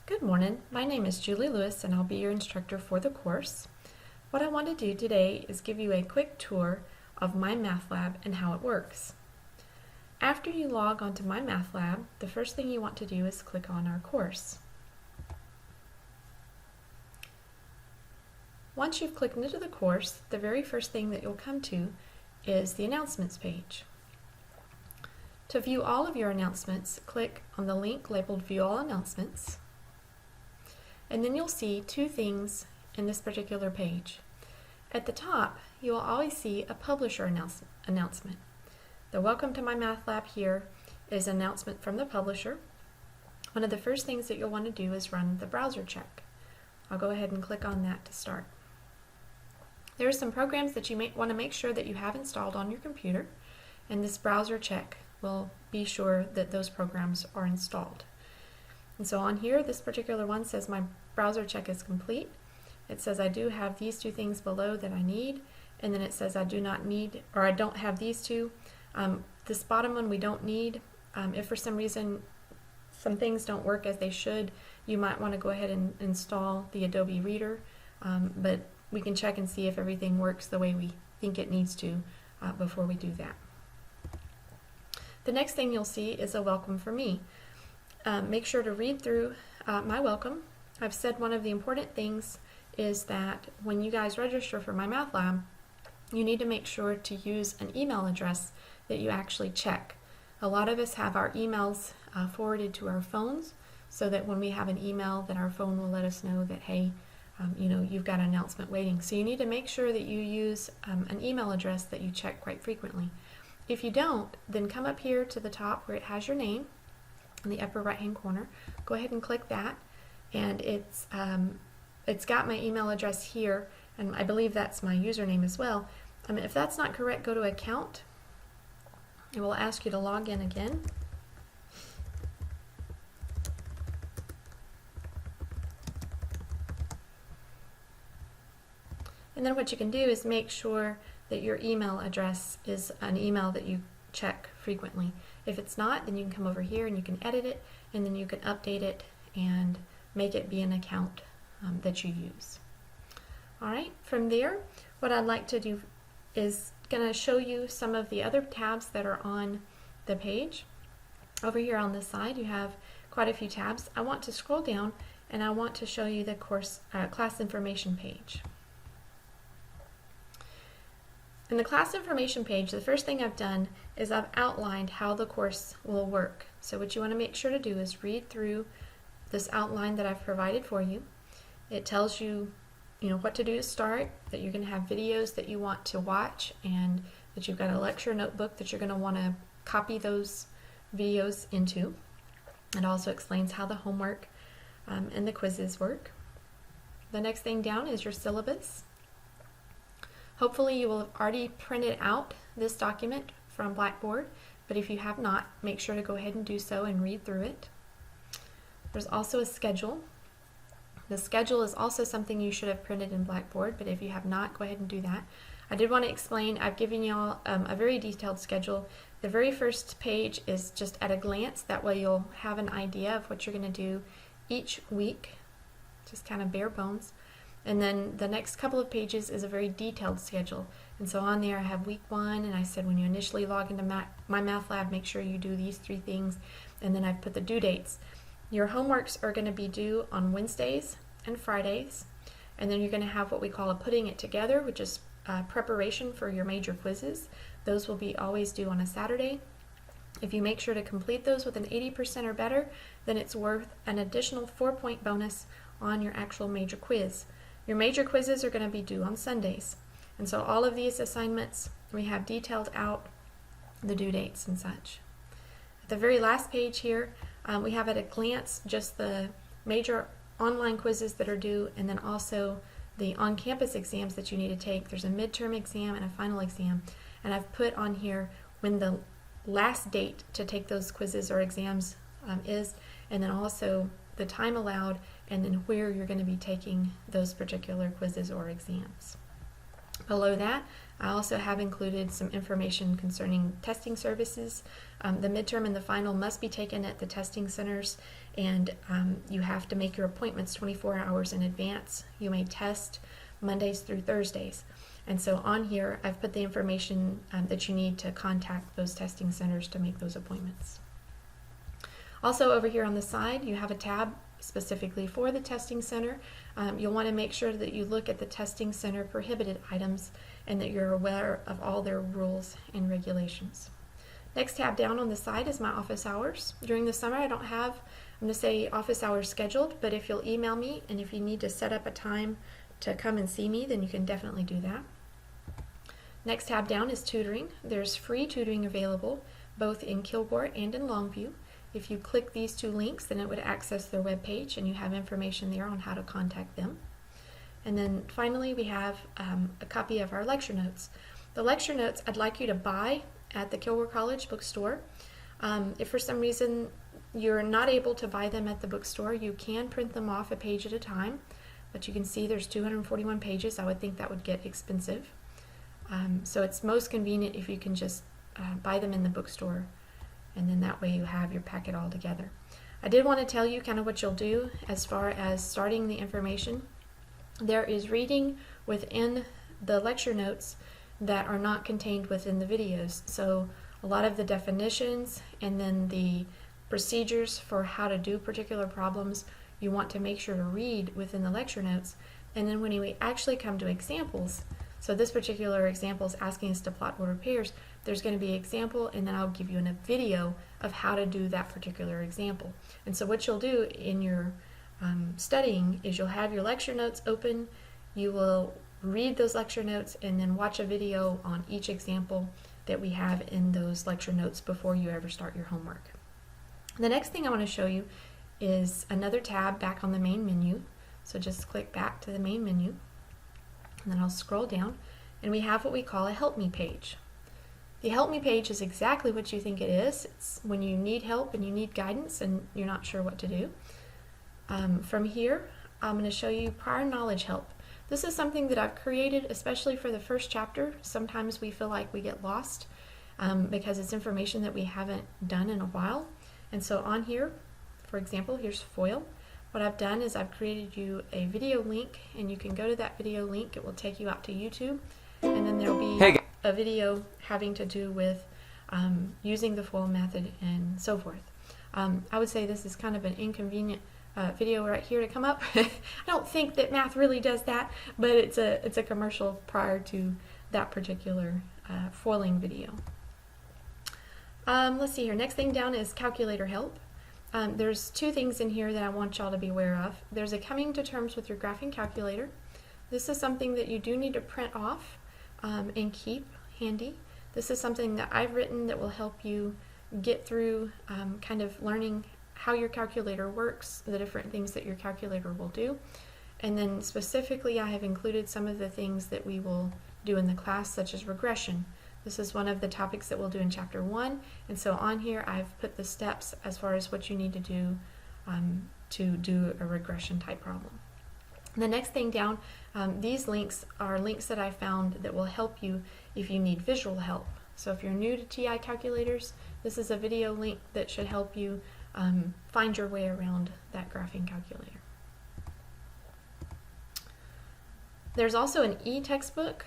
Good morning. My name is Julie Lewis and I'll be your instructor for the course. What I want to do today is give you a quick tour of MyMathLab and how it works. After you log onto MyMathLab, the first thing you want to do is click on our course. Once you've clicked into the course, the very first thing that you'll come to is the announcements page. To view all of your announcements, click on the link labeled View All Announcements. And then you'll see two things in this particular page. At the top, you will always see a publisher announcement. The Welcome to MyMathLab here is an announcement from the publisher. One of the first things that you'll want to do is run the browser check. I'll go ahead and click on that to start. There are some programs that you may want to make sure that you have installed on your computer, and this browser check will be sure that those programs are installed. And so on here, this particular one says my browser check is complete. It says I do have these two things below that I need, and then it says I do not need, or I don't have these two. This bottom one we don't need. If for some reason some things don't work as they should, you might want to go ahead and install the Adobe Reader, but we can check and see if everything works the way we think it needs to before we do that. The next thing you'll see is a welcome for me. Make sure to read through my welcome. I've said one of the important things is that when you guys register for MyMathLab, you need to make sure to use an email address that you actually check. A lot of us have our emails forwarded to our phones so that when we have an email that our phone will let us know that, hey, you've got an announcement waiting. So you need to make sure that you use an email address that you check quite frequently. If you don't, then come up here to the top where it has your name in the upper right hand corner. Go ahead and click that, and it's got my email address here, and I believe that's my username as well. If that's not correct, go to account. It will ask you to log in again. And then what you can do is make sure that your email address is an email that you check frequently. If it's not, then you can come over here and you can edit it, and then you can update it and make it be an account that you use. Alright, from there, what I'd like to do is going to show you some of the other tabs that are on the page. Over here on this side, you have quite a few tabs. I want to scroll down and I want to show you the course class information page. In the class information page, the first thing I've done is I've outlined how the course will work. So what you want to make sure to do is read through this outline that I've provided for you. It tells you, what to do to start, that you're going to have videos that you want to watch, and that you've got a lecture notebook that you're going to want to copy those videos into. It also explains how the homework and the quizzes work. The next thing down is your syllabus. Hopefully you will have already printed out this document from Blackboard, but if you have not, make sure to go ahead and do so and read through it. There's also a schedule. The schedule is also something you should have printed in Blackboard, but if you have not, go ahead and do that. I did want to explain, I've given you all a very detailed schedule. The very first page is just at a glance, that way you'll have an idea of what you're going to do each week, just kind of bare bones. And then the next couple of pages is a very detailed schedule. And so on there I have week 1, and I said when you initially log into MyMathLab, make sure you do these 3 things. And then I've put the due dates. Your homeworks are going to be due on Wednesdays and Fridays. And then you're going to have what we call a putting it together, which is preparation for your major quizzes. Those will be always due on a Saturday. If you make sure to complete those with an 80% or better, then it's worth an additional 4-point bonus on your actual major quiz. Your major quizzes are going to be due on Sundays. And so all of these assignments, we have detailed out the due dates and such. At the very last page here, we have at a glance just the major online quizzes that are due, and then also the on-campus exams that you need to take. There's a midterm exam and a final exam. And I've put on here when the last date to take those quizzes or exams is, and then also the time allowed, and then where you're going to be taking those particular quizzes or exams. Below that, I also have included some information concerning testing services. The midterm and the final must be taken at the testing centers, and you have to make your appointments 24 hours in advance. You may test Mondays through Thursdays. And so on here, I've put the information that you need to contact those testing centers to make those appointments. Also over here on the side, you have a tab specifically for the testing center. You'll want to make sure that you look at the testing center prohibited items and that you're aware of all their rules and regulations. Next tab down on the side is my office hours. During the summer, I don't have, I'm going to say office hours scheduled, but if you'll email me and if you need to set up a time to come and see me, then you can definitely do that. Next tab down is tutoring. There's free tutoring available both in Kilgore and in Longview. If you click these two links, then it would access their webpage and you have information there on how to contact them. And then finally, we have a copy of our lecture notes. The lecture notes I'd like you to buy at the Kilgore College bookstore. If for some reason you're not able to buy them at the bookstore, you can print them off a page at a time. But you can see there's 241 pages. I would think that would get expensive. So it's most convenient if you can just buy them in the bookstore, and then that way you have your packet all together. I did want to tell you kind of what you'll do as far as starting the information. There is reading within the lecture notes that are not contained within the videos. So a lot of the definitions and then the procedures for how to do particular problems, you want to make sure to read within the lecture notes. And then when we actually come to examples, so this particular example is asking us to plot ordered pairs, there's going to be an example, and then I'll give you a video of how to do that particular example. And so what you'll do in your studying is you'll have your lecture notes open, you will read those lecture notes, and then watch a video on each example that we have in those lecture notes before you ever start your homework. The next thing I want to show you is another tab back on the main menu. So just click back to the main menu, and then I'll scroll down, and we have what we call a Help Me page. The Help Me page is exactly what you think it is. It's when you need help and you need guidance and you're not sure what to do. From here, I'm going to show you prior knowledge help. This is something that I've created especially for the first chapter. Sometimes we feel like we get lost because it's information that we haven't done in a while. And so on here, for example, here's FOIL. What I've done is I've created you a video link, and you can go to that video link. It will take you out to YouTube, and then there'll be a video having to do with using the FOIL method and so forth. I would say this is kind of an inconvenient video right here to come up. I don't think that math really does that, but it's a commercial prior to that particular foiling video. Let's see here. Next thing down is calculator help. There's two things in here that I want y'all to be aware of. There's a coming to terms with your graphing calculator. This is something that you do need to print off and keep handy. This is something that I've written that will help you get through kind of learning how your calculator works, the different things that your calculator will do. And then specifically, I have included some of the things that we will do in the class, such as regression. This is one of the topics that we'll do in Chapter 1, and so on here I've put the steps as far as what you need to do a regression type problem. The next thing down, these links are links that I found that will help you if you need visual help. So if you're new to TI calculators, this is a video link that should help you find your way around that graphing calculator. There's also an e-textbook.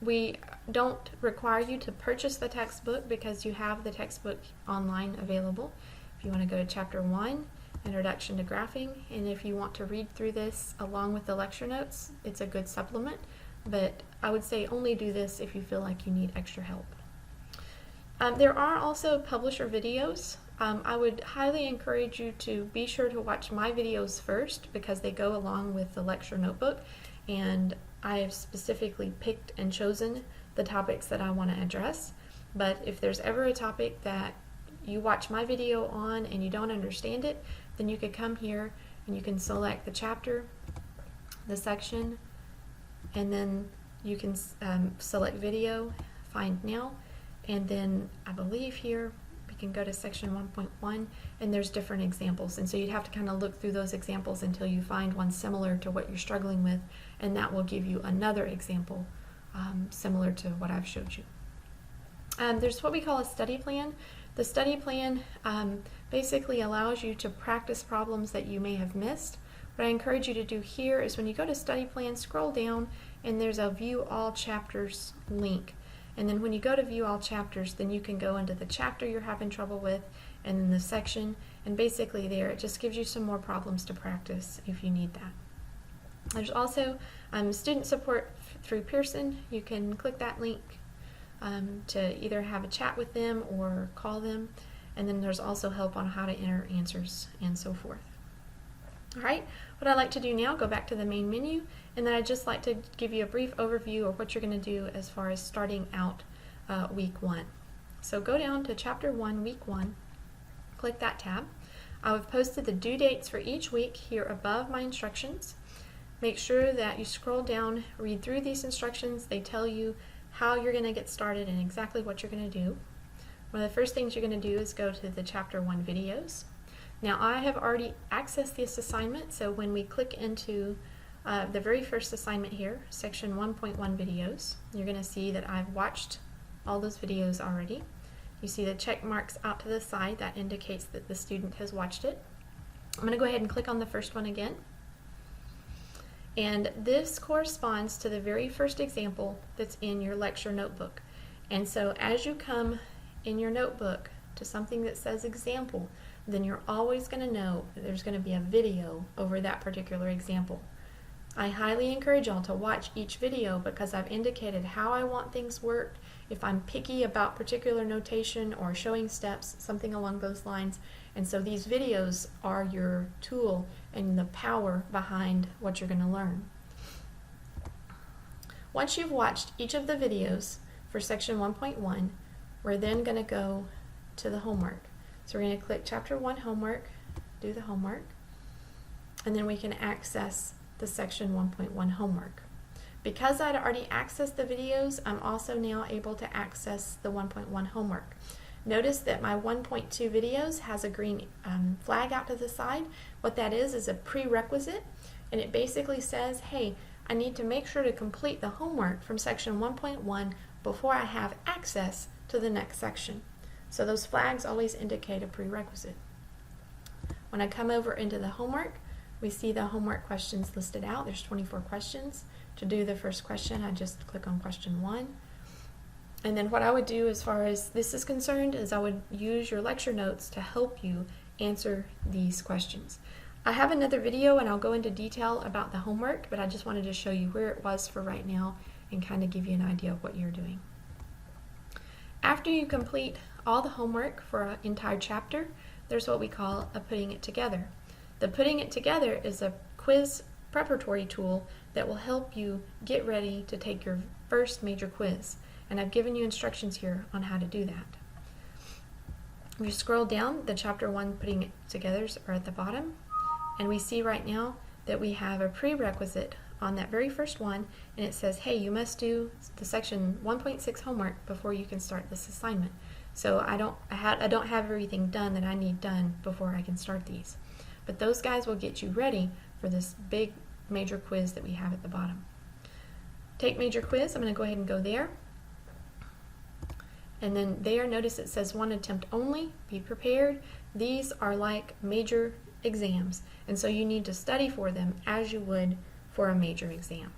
We don't require you to purchase the textbook because you have the textbook online available. If you want to go to Chapter 1, Introduction to Graphing, and if you want to read through this along with the lecture notes, it's a good supplement, but I would say only do this if you feel like you need extra help. There are also publisher videos. I would highly encourage you to be sure to watch my videos first because they go along with the lecture notebook, and I have specifically picked and chosen the topics that I want to address. But if there's ever a topic that you watch my video on and you don't understand it, then you could come here and you can select the chapter, the section, and then you can select video, find now, and then I believe here, can go to section 1.1 and there's different examples. And so you'd have to kind of look through those examples until you find one similar to what you're struggling with, and that will give you another example similar to what I've showed you. There's what we call a study plan. The study plan basically allows you to practice problems that you may have missed. What I encourage you to do here is when you go to study plan, scroll down and there's a view all chapters link. And then when you go to view all chapters, then you can go into the chapter you're having trouble with and then the section, and basically there it just gives you some more problems to practice if you need that. There's also student support through Pearson. You can click that link to either have a chat with them or call them, and then there's also help on how to enter answers and so forth. Alright, what I like to do now, go back to the main menu, and then I'd just like to give you a brief overview of what you're going to do as far as starting out week 1. So go down to chapter 1, week 1, click that tab. I've posted the due dates for each week here above my instructions. Make sure that you scroll down, read through these instructions. They tell you how you're going to get started and exactly what you're going to do. One of the first things you're going to do is go to the chapter 1 videos. Now I have already accessed this assignment, so when we click into the very first assignment here, section 1.1 videos, you're going to see that I've watched all those videos already. You see the check marks out to the side, that indicates that the student has watched it. I'm going to go ahead and click on the first one again. And this corresponds to the very first example that's in your lecture notebook. And so as you come in your notebook to something that says example, then you're always going to know that there's going to be a video over that particular example. I highly encourage y'all to watch each video because I've indicated how I want things worked, if I'm picky about particular notation or showing steps, something along those lines. And so these videos are your tool and the power behind what you're going to learn. Once you've watched each of the videos for section 1.1, we're then going to go to the homework. So we're going to click chapter 1 homework, do the homework, and then we can access the section 1.1 homework. Because I'd already accessed the videos, I'm also now able to access the 1.1 homework. Notice that my 1.2 videos has a green flag out to the side. What that is a prerequisite, and it basically says, hey, I need to make sure to complete the homework from section 1.1 before I have access to the next section. So those flags always indicate a prerequisite. When I come over into the homework, we see the homework questions listed out. There's 24 questions. To do the first question, I just click on question 1. And then what I would do as far as this is concerned is I would use your lecture notes to help you answer these questions. I have another video and I'll go into detail about the homework, but I just wanted to show you where it was for right now and kind of give you an idea of what you're doing. After you complete all the homework for an entire chapter, there's what we call a putting it together. The putting it together is a quiz preparatory tool that will help you get ready to take your first major quiz. And I've given you instructions here on how to do that. If you scroll down, the chapter 1 putting it togethers are at the bottom, and we see right now that we have a prerequisite on that very first one, and it says, hey, you must do the section 1.6 homework before you can start this assignment. So I don't have everything done that I need done before I can start these. But those guys will get you ready for this big major quiz that we have at the bottom. Take major quiz, I'm going to go ahead and go there. And then there, notice it says 1 attempt only, be prepared. These are like major exams, and so you need to study for them as you would for a major exam.